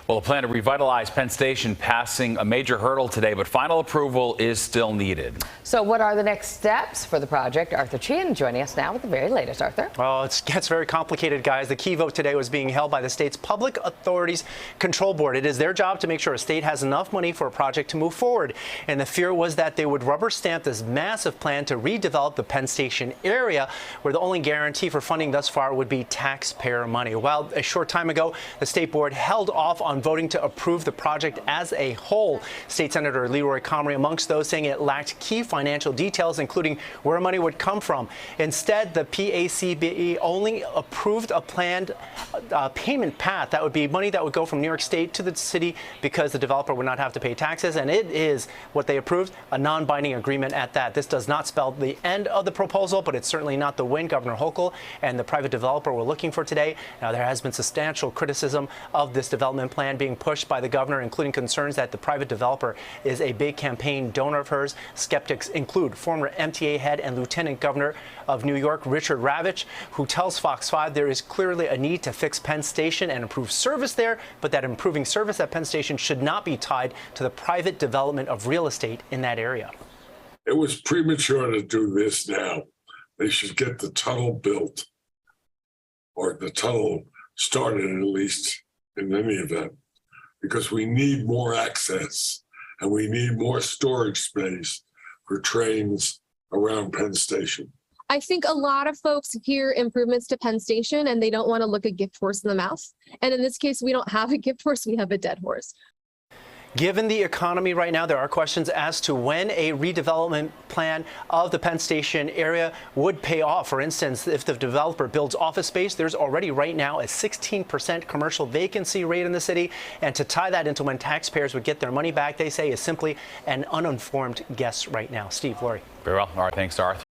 Well, a plan to revitalize Penn Station passing a major hurdle today, but final approval is still needed. So what are the next steps for the project? Arthur Chien joining us now with the very latest. Arthur? Well, it gets very complicated, guys. The key vote today was being held by the state's Public Authorities Control Board. It is their job to make sure a state has enough money for a project to move forward. And the fear was that they would rubber stamp this massive plan to redevelop the Penn Station area, where the only guarantee for funding thus far would be taxpayer money. Well, a short time ago, the state board held off on voting to approve the project as a whole. State Senator Leroy Comrie amongst those, saying it lacked key financial details, including where money would come from. Instead, the PACB only approved a planned payment path. That would be money that would go from New York State to the city because the developer would not have to pay taxes. And it is what they approved, a non-binding agreement at that. This does not spell the end of the proposal, but it's certainly not the win Governor Hochul and the private developer were looking for today. Now, there has been substantial criticism of this development plan being pushed by the governor, including concerns that the private developer is a big campaign donor of hers. Skeptics include former MTA head and Lieutenant Governor of New York, Richard Ravitch, who tells Fox 5 there is clearly a need to fix Penn Station and improve service there, but that improving service at Penn Station should not be tied to the private development of real estate in that area. It was premature to do this now. They should get the tunnel built, or the tunnel started at least in any event, because we need more access and we need more storage space for trains around Penn Station. I think a lot of folks hear improvements to Penn Station and they don't want to look a gift horse in the mouth. And in this case, we don't have a gift horse, we have a dead horse. Given the economy right now, there are questions as to when a redevelopment plan of the Penn Station area would pay off. For instance, if the developer builds office space, there's already right now a 16% commercial vacancy rate in the city. And to tie that into when taxpayers would get their money back, they say, is simply an uninformed guess right now. Steve, Lori. Very well. All right. Thanks, Arthur.